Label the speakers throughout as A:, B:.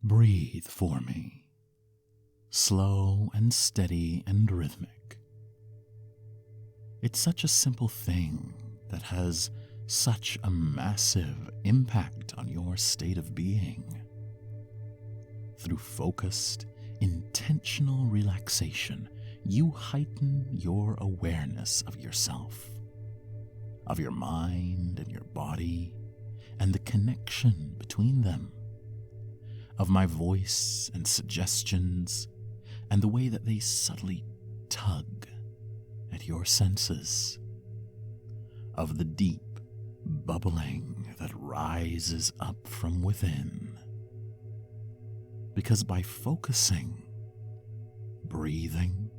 A: Breathe for me, slow and steady and rhythmic. It's such a simple thing that has such a massive impact on your state of being. Through focused, intentional relaxation, you heighten your awareness of yourself, of your mind and your body, and the connection between them, of my voice and suggestions, and the way that they subtly tug at your senses, of the deep bubbling that rises up from within. Because by focusing, breathing,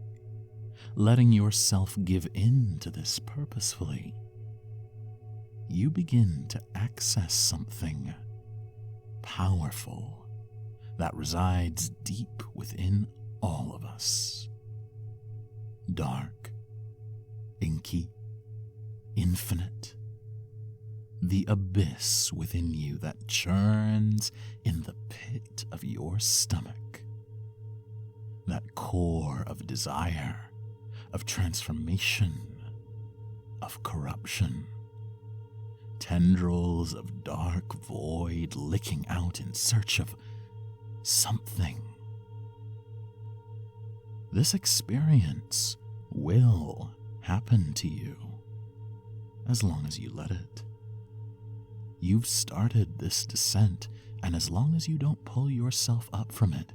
A: letting yourself give in to this purposefully, you begin to access something powerful that resides deep within all of us. Dark, inky, infinite. The abyss within you that churns in the pit of your stomach. That core of desire, of transformation, of corruption. Tendrils of dark void licking out in search of something. This experience will happen to you as long as you let it. You've started this descent, and as long as you don't pull yourself up from it,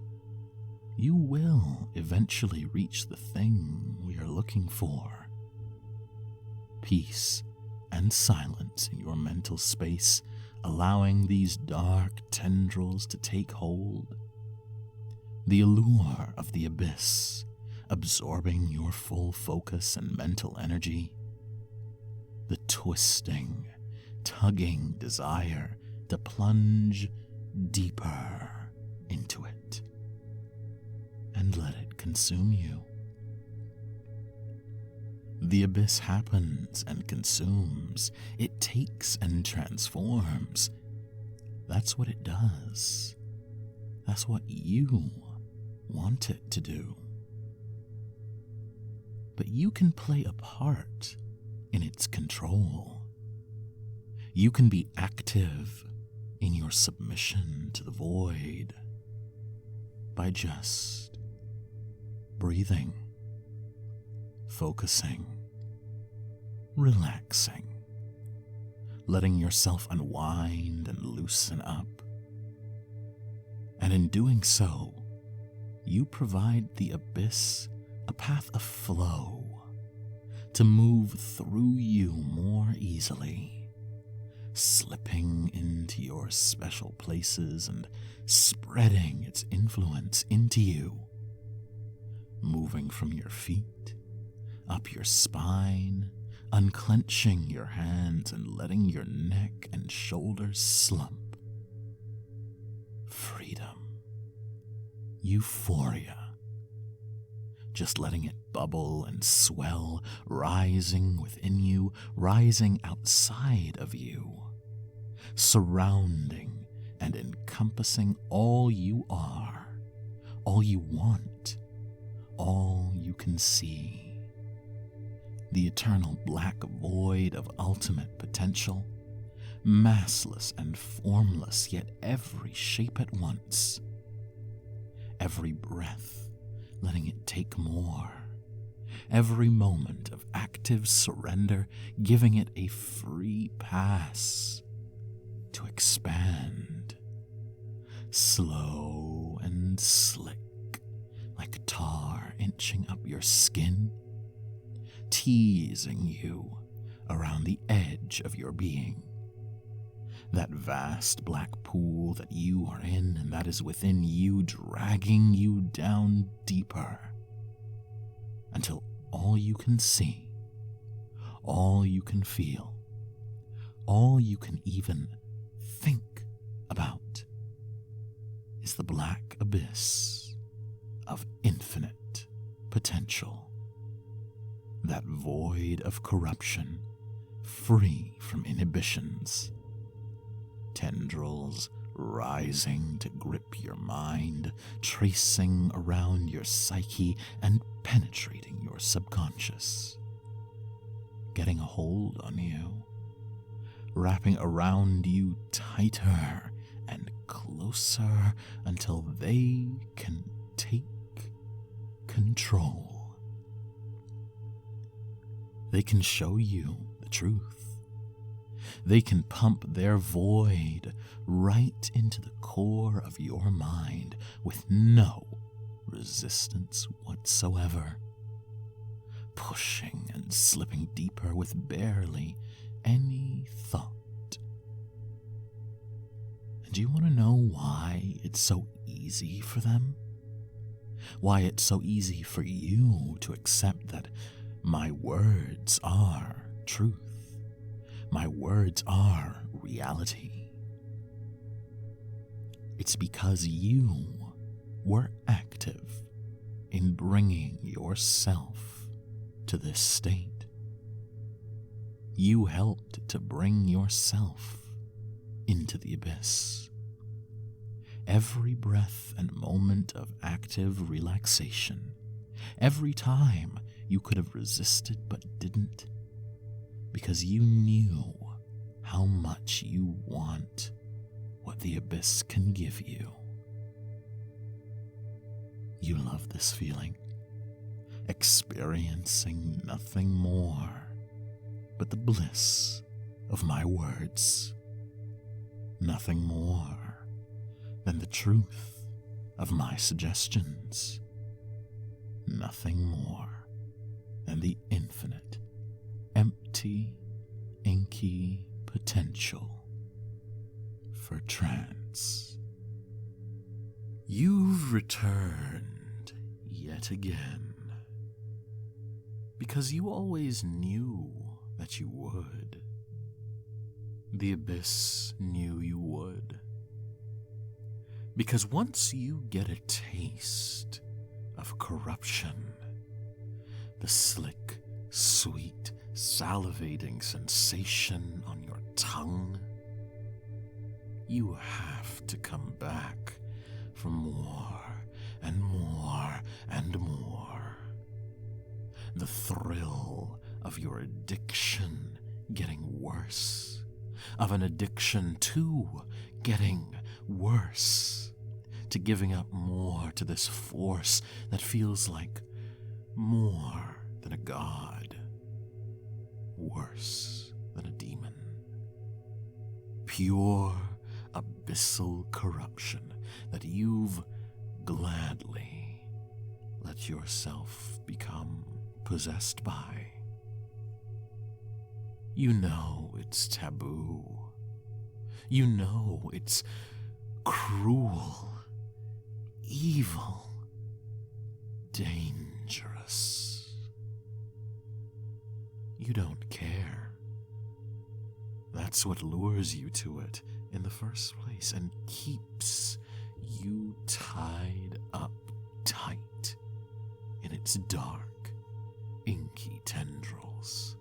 A: you will eventually reach the thing we are looking for. Peace and silence in your mental space, allowing these dark tendrils to take hold. The allure of the abyss, absorbing your full focus and mental energy. The twisting, tugging desire to plunge deeper into it and let it consume you. The abyss happens and consumes. It takes and transforms. That's what it does. That's what you want it to do. But you can play a part in its control. You can be active in your submission to the void by just breathing, focusing, relaxing, letting yourself unwind and loosen up. And in doing so, you provide the abyss a path of flow to move through you more easily, slipping into your special places and spreading its influence into you, moving from your feet, up your spine, unclenching your hands and letting your neck and shoulders slump. Freedom, euphoria, just letting it bubble and swell, rising within you, rising outside of you, surrounding and encompassing all you are, all you want, all you can see. The eternal black void of ultimate potential, massless and formless, yet every shape at once. Every breath letting it take more. Every moment of active surrender giving it a free pass to expand. Slow and slick, like tar inching up your skin, teasing you around the edge of your being. That vast black pool that you are in and that is within you, dragging you down deeper until all you can see, all you can feel, all you can even think about is the black abyss of infinite potential. That void of corruption, free from inhibitions. Tendrils rising to grip your mind, tracing around your psyche and penetrating your subconscious, getting a hold on you, wrapping around you tighter and closer until they can take control. They can show you the truth. They can pump their void right into the core of your mind with no resistance whatsoever, pushing and slipping deeper with barely any thought. And do you want to know why it's so easy for them? Why it's so easy for you to accept that my words are truth? My words are reality. It's because you were active in bringing yourself to this state. You helped to bring yourself into the abyss. Every breath and moment of active relaxation, every time you could have resisted but didn't, because you knew how much you want what the abyss can give you. You love this feeling, experiencing nothing more but the bliss of my words, nothing more than the truth of my suggestions, nothing more than the infinite, empty, inky potential for trance. You've returned yet again, because you always knew that you would. The abyss knew you would. Because once you get a taste of corruption, the slick, sweet, salivating sensation on your tongue, you have to come back for more and more and more. The thrill of your addiction getting worse, of an addiction to getting worse, to giving up more to this force that feels like more than a god, worse than a demon. Pure abyssal corruption that you've gladly let yourself become possessed by. You know it's taboo. You know it's cruel, evil, dangerous. You don't care. That's what lures you to it in the first place and keeps you tied up tight in its dark, inky tendrils.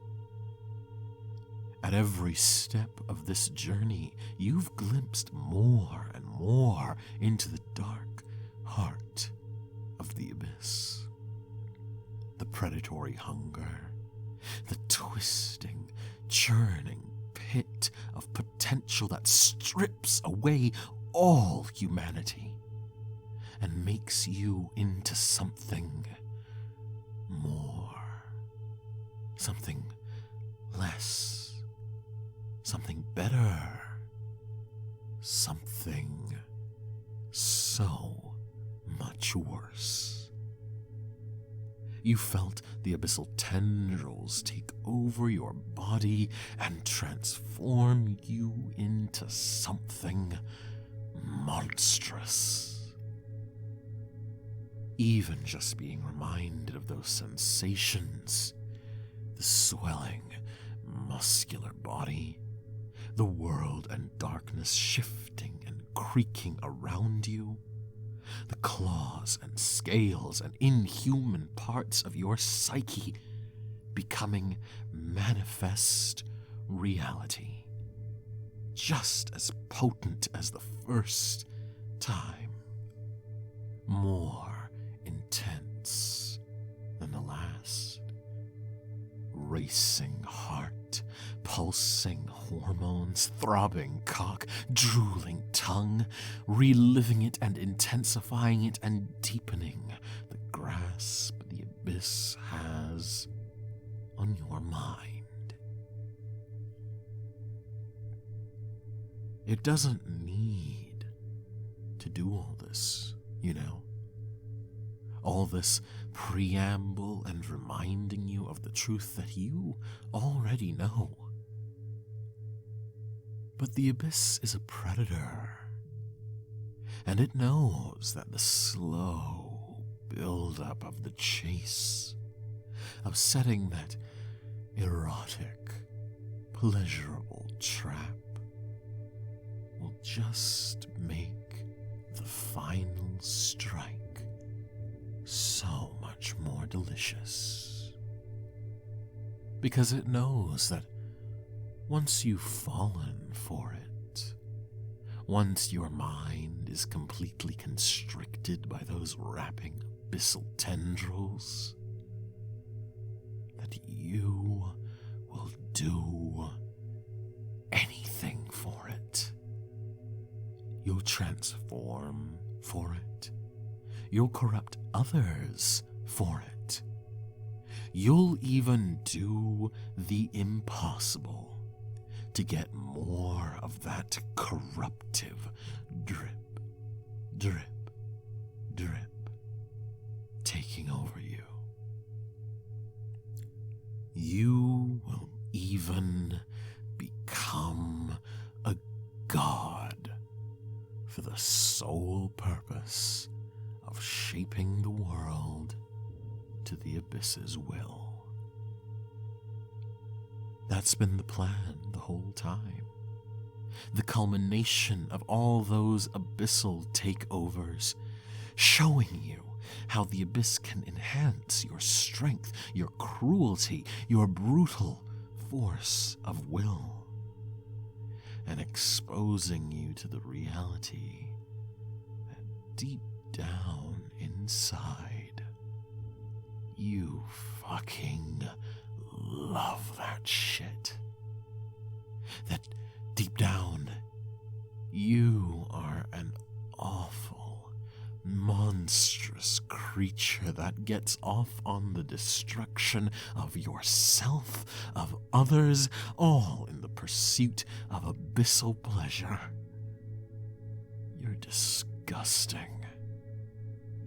A: At every step of this journey, you've glimpsed more and more into the dark heart of the abyss. The predatory hunger, the twisting, churning pit of potential that strips away all humanity and makes you into something more, something less, something better, something so much worse. You felt the abyssal tendrils take over your body and transform you into something monstrous. Even just being reminded of those sensations, the swelling, muscular body, the world and darkness shifting and creaking around you, the claws and scales and inhuman parts of your psyche becoming manifest reality. just as potent as the first time, more intense than the last. Racing heart, pulsing hormones, throbbing cock, drooling tongue, reliving it and intensifying it and deepening the grasp the abyss has on your mind. It doesn't need to do all this, you know. All this preamble and reminding you of the truth that you already know. But the abyss is a predator, and it knows that the slow build-up of the chase, of setting that erotic, pleasurable trap, will just make the final strike so much more delicious. Because it knows that once you've fallen for it, once your mind is completely constricted by those wrapping abyssal tendrils, that you will do anything for it. You'll transform for it. You'll corrupt others for it. You'll even do the impossible to get more of that corruptive drip, drip, drip taking over you. You will even become a god for the sole purpose of shaping the world to the abyss's will. That's been the plan the whole time. The culmination of all those abyssal takeovers, showing you how the abyss can enhance your strength, your cruelty, your brutal force of will, and exposing you to the reality that deep down inside, you fucking love that shit. That deep down, you are an awful, monstrous creature that gets off on the destruction of yourself, of others, all in the pursuit of abyssal pleasure. You're disgusting,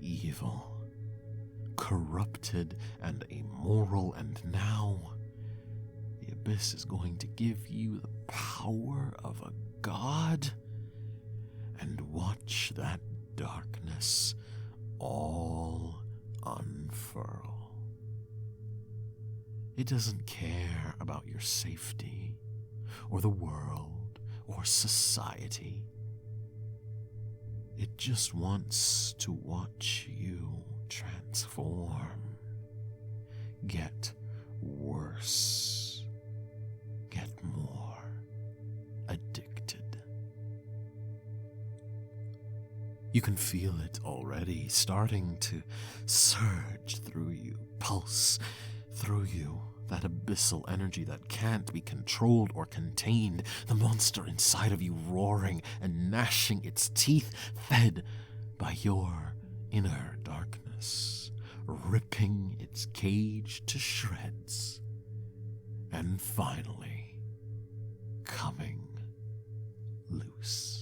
A: evil, corrupted, and immoral, and now the abyss is going to give you the power of a god, and watch that darkness all unfurl. It doesn't care about your safety, or the world, or society. It just wants to watch you transform, get worse, get more addicted. You can feel it already starting to surge through you, pulse through you, that abyssal energy that can't be controlled or contained, the monster inside of you roaring and gnashing its teeth, fed by your inner darkness, ripping its cage to shreds, and finally coming loose.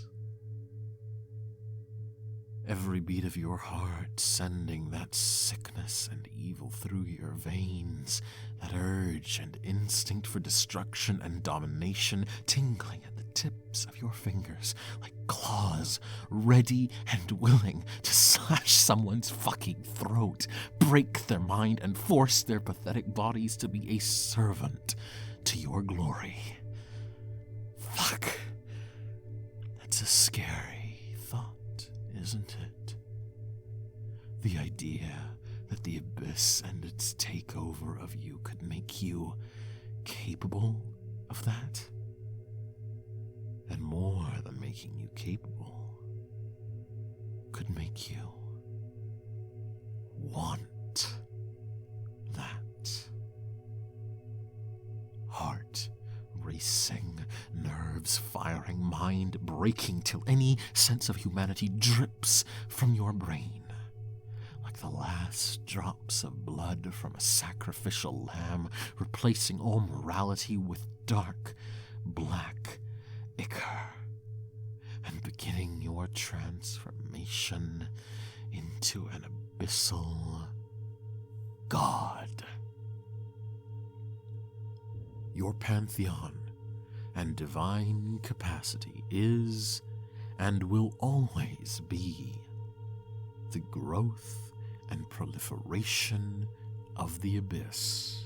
A: Every beat of your heart sending that sickness and evil through your veins, that urge and instinct for destruction and domination tingling at the tips of your fingers like claws, ready and willing to slash someone's fucking throat, break their mind, and force their pathetic bodies to be a servant to your glory. Fuck. That's a scary thought, isn't it? The idea that the abyss and its takeover of you could make you capable of that? and more than making you capable, could make you want that. Heart racing, nerves firing, mind breaking till any sense of humanity drips from your brain, like the last drops of blood from a sacrificial lamb, replacing all morality with dark, black ichor, and beginning your transformation into an abyssal god. Your pantheon and divine capacity is and will always be the growth and proliferation of the abyss,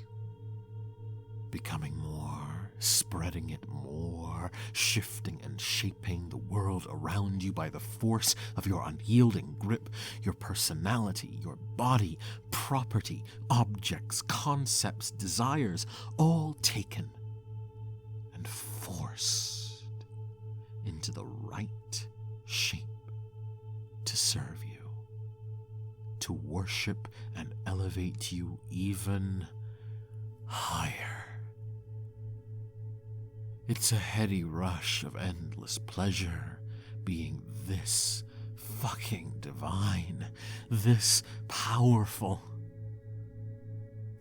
A: becoming more, spreading it more, shifting and shaping the world around you by the force of your unyielding grip, your personality, your body, property, objects, concepts, desires, all taken and forced into the right shape to serve you, to worship and elevate you even higher. It's a heady rush of endless pleasure being this fucking divine, this powerful.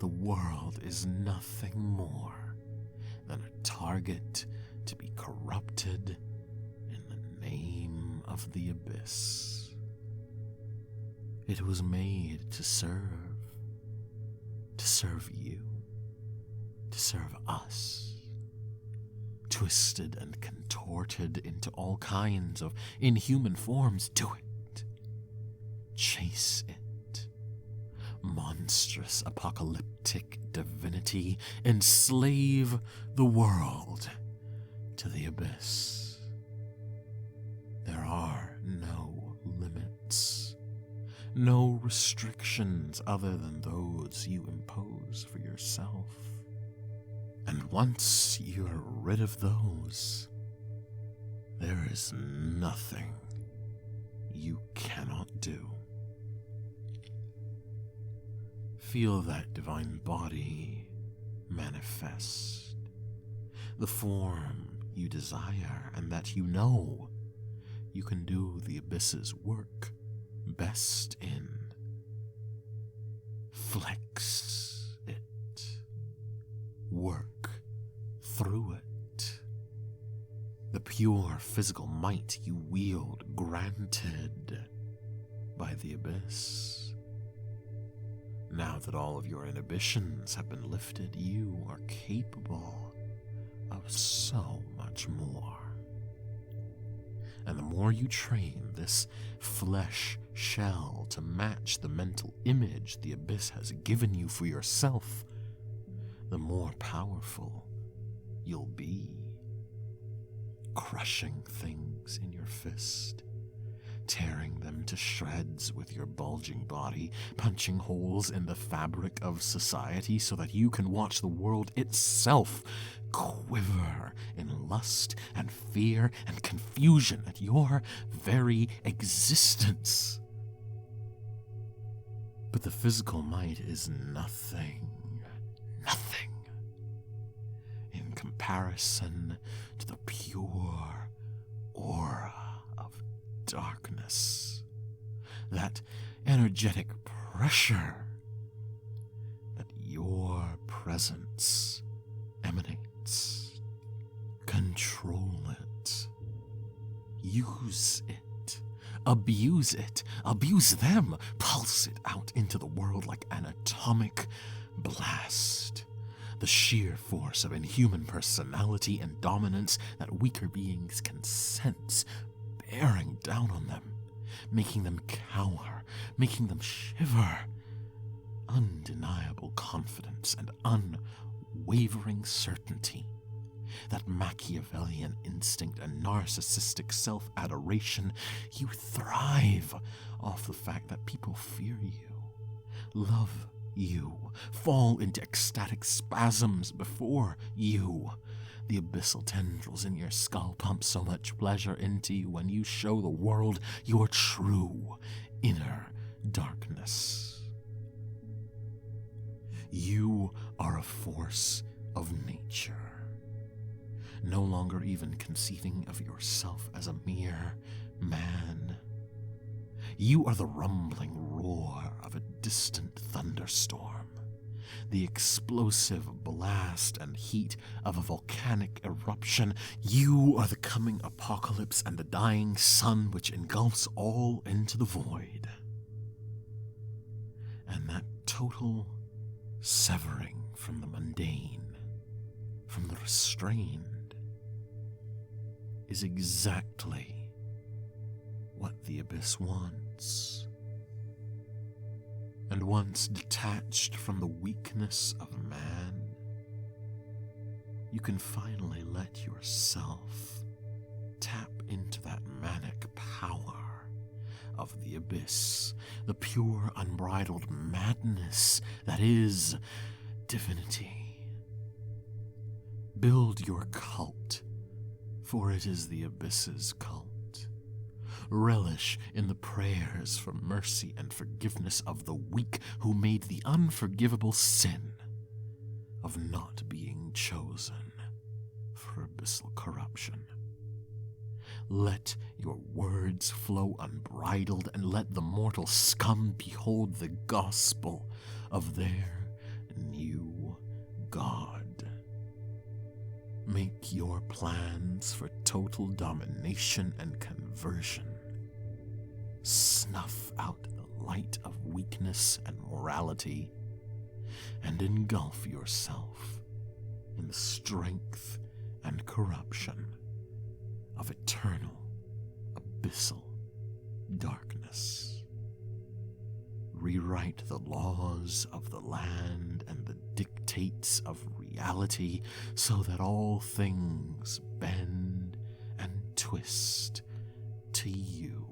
A: The world is nothing more than a target to be corrupted in the name of the abyss. It was made to serve you, to serve us, twisted and contorted into all kinds of inhuman forms. Do it. Chase it. Monstrous apocalyptic divinity, enslave the world to the abyss. There are no limits, no restrictions other than those you impose for yourself. And once you're rid of those, there is nothing you cannot do. Feel that divine body manifest, the form you desire, and that you know you can do the abyss's work best in. Flex it. Work through it. The pure physical might you wield granted by the abyss. Now that all of your inhibitions have been lifted, you are capable of so much more. And the more you train this flesh shell to match the mental image the abyss has given you for yourself, the more powerful you'll be. Crushing things in your fist, tearing them to shreds with your bulging body, punching holes in the fabric of society so that you can watch the world itself quiver in lust and fear and confusion at your very existence. But the physical might is nothing in comparison to the pure aura of darkness, that energetic pressure that your presence emanates. Control it. Use it. Abuse it. Abuse them. Pulse it out into the world like an atomic blast. The sheer force of inhuman personality and dominance that weaker beings can sense bearing down on them, making them cower, making them shiver. Undeniable confidence and unwavering certainty. That Machiavellian instinct and narcissistic self-adoration. You thrive off the fact that people fear you, love you, fall into ecstatic spasms before you. The abyssal tendrils in your skull pump so much pleasure into you when you show the world your true inner darkness. You are a force of nature, no longer even conceiving of yourself as a mere man. You are the rumbling roar of a distant thunderstorm, the explosive blast and heat of a volcanic eruption. You are the coming apocalypse and the dying sun which engulfs all into the void. And that total severing from the mundane, from the restrained, is exactly what the abyss wants. And once detached from the weakness of man, you can finally let yourself tap into that manic power of the abyss, the pure, unbridled madness that is divinity. Build your cult, for it is the abyss's cult. Relish in the prayers for mercy and forgiveness of the weak who made the unforgivable sin of not being chosen for abyssal corruption. Let your words flow unbridled, and let the mortal scum behold the gospel of their new God. Make your plans for total domination and conversion. Snuff out the light of weakness and morality, and engulf yourself in the strength and corruption of eternal, abyssal darkness. Rewrite the laws of the land and the dictates of reality so that all things bend and twist to you.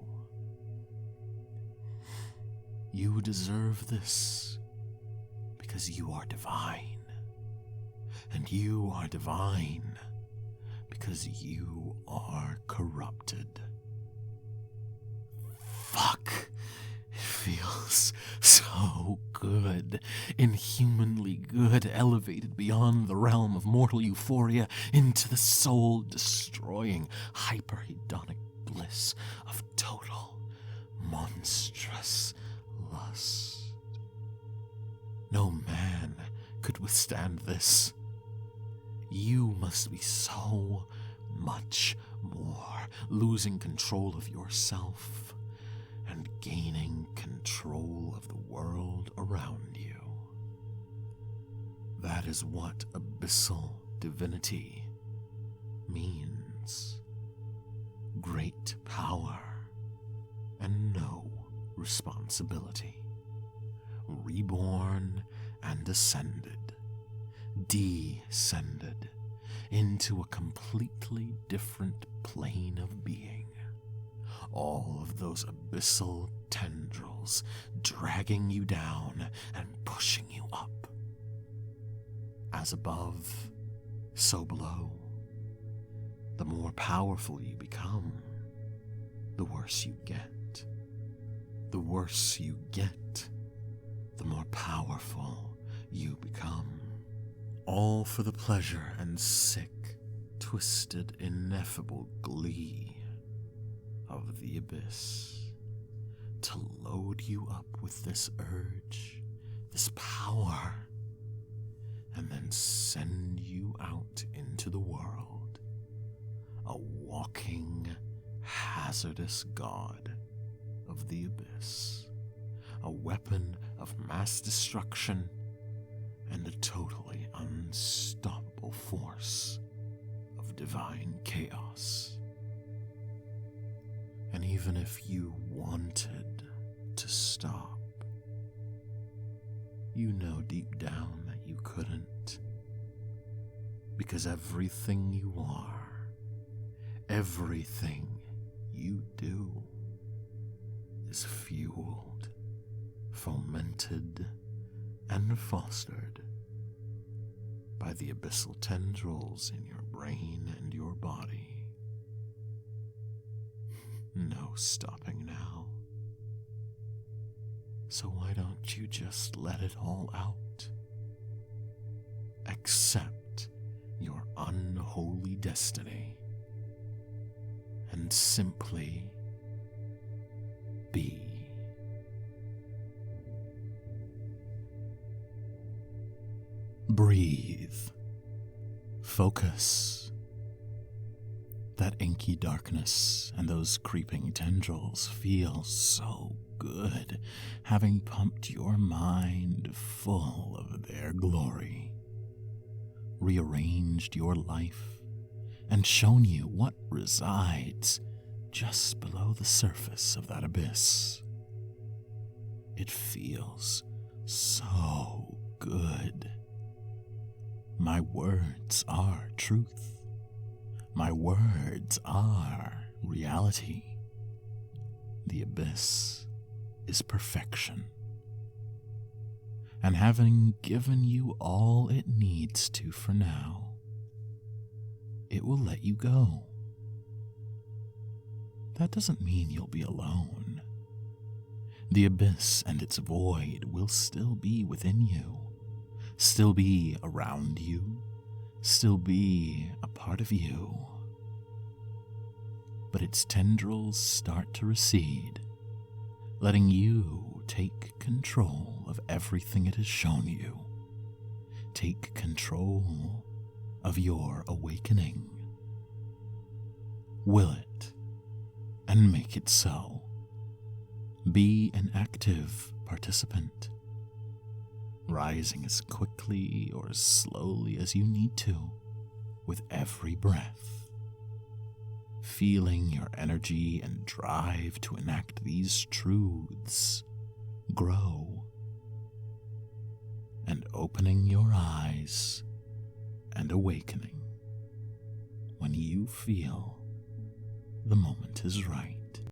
A: You deserve this because you are divine, and you are divine because you are corrupted. Fuck. It feels so good, inhumanly good, elevated beyond the realm of mortal euphoria into the soul-destroying, hyperhedonic bliss of total, monstrous lust. No man could withstand this. You must be so much more, losing control of yourself and gaining control of the world around you. That is what abyssal divinity means. Great power and no responsibility. Reborn and ascended, descended into a completely different plane of being. All of those abyssal tendrils dragging you down and pushing you up. As above, so below. The more powerful you become, the worse you get. The worse you get, the more powerful you become. All for the pleasure and sick, twisted, ineffable glee of the abyss, to load you up with this urge, this power, and then send you out into the world, a walking, hazardous god of the abyss, a weapon of mass destruction, and a totally unstoppable force of divine chaos. And even if you wanted to stop, you know deep down that you couldn't, because everything you are, everything you do, is fueled, fomented, and fostered by the abyssal tendrils in your brain and your body. No stopping now. So why don't you just let it all out? Accept your unholy destiny and simply be. Breathe. Focus. That inky darkness and those creeping tendrils feel so good, having pumped your mind full of their glory, rearranged your life, and shown you what resides just below the surface of that abyss. It feels so good. My words are truth. My words are reality. The abyss is perfection. And having given you all it needs to for now, it will let you go. That doesn't mean you'll be alone. The abyss and its void will still be within you, still be around you, still be a part of you. But its tendrils start to recede, letting you take control of everything it has shown you. Take control of your awakening. Will it, and make it so. Be an active participant, rising as quickly or as slowly as you need to with every breath, feeling your energy and drive to enact these truths grow, and opening your eyes and awakening when you feel the moment is right.